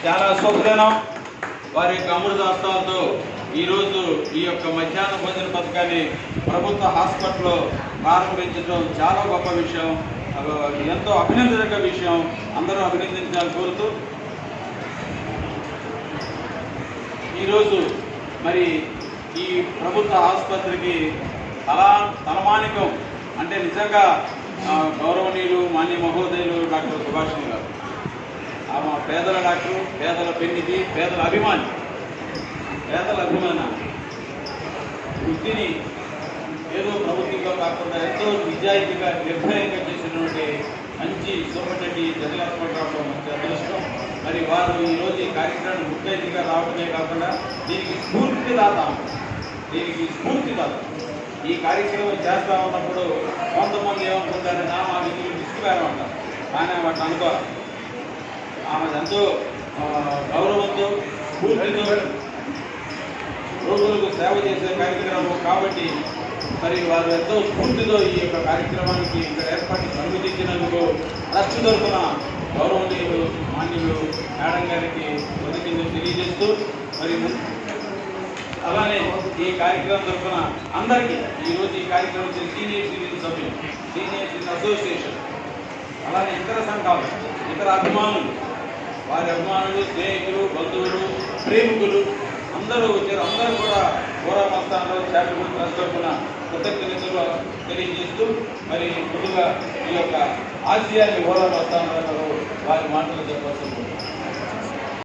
చాలా శుభదినం. వారి యొక్క అమృత హస్తాలతో ఈరోజు ఈ యొక్క మధ్యాహ్న భోజన పథకాన్ని ప్రభుత్వ హాస్పిటల్లో ప్రారంభించడం చాలా గొప్ప విషయం, ఎంతో అభినందనక విషయం. అందరూ అభినందించాలని కోరుతూ ఈరోజు మరి ఈ ప్రభుత్వ ఆసుపత్రికి తలమానికం అంటే నిజంగా గౌరవనీయులు మాన్య మహోదయులు డాక్టర్ సుభాష్ గారు. ఆమె పేదల డాక్టరు, పేదల పెన్నిధి, పేదల అభిమాని. వృత్తిని ఏదో ప్రభుత్వంలో కాకుండా ఎంతో నిజాయితీగా నిర్భయంగా చేసినటువంటి మంచి సూపరింటెండెంట్ జనరల్ హాస్పిటల్ మంచి అదృష్టం. మరి వారు ఈరోజు ఈ కార్యక్రమాన్ని ముఖ్యతిథిగా రావడమే కాకుండా దీనికి స్ఫూర్తిదాత. ఈ కార్యక్రమం చేస్తూ ఉన్నప్పుడు కొంతమంది ఏమనుకుంటారంటే మా విధులు డిస్కువేరమంటారు, కానీ వాటిని అనుకోవాలి. ఆమె ఎంతో గౌరవంతో స్ఫూర్తితో రోగులకు సేవ చేసే కార్యక్రమం కాబట్టి మరి వారు ఎంతో స్ఫూర్తితో ఈ యొక్క కార్యక్రమానికి ఇక్కడ ఏర్పాటు అనుమతించినందుకు ట్రస్ట్ తరఫున గౌరవనీయులు మాన్యులు మేడం గారికి కృతజ్ఞతలు తెలియజేస్తూ మరి అలానే ఈ కార్యక్రమం తరఫున అందరికీ ఈరోజు ఈ కార్యక్రమం సీనియర్ సిటిజన్ సభ్యులు, సీనియర్ సిటిజన్ అసోసియేషన్, అలానే ఇతర సంఘాలు, ఇతర అభిమానులు, వారి అభిమానులు, స్నేహితులు, బంధువులు, ప్రేమికులు అందరూ వచ్చారు. అందరూ కూడా గోరా మస్తాన్లో చారిటబుల్ ట్రస్ట్ తరఫున కృతజ్ఞతలు తెలియజేస్తూ మరి ముందుగా ఈ యొక్క ఆశయాన్ని గోరా మస్తాన్లో వారి మాటలు చెప్పాల్సి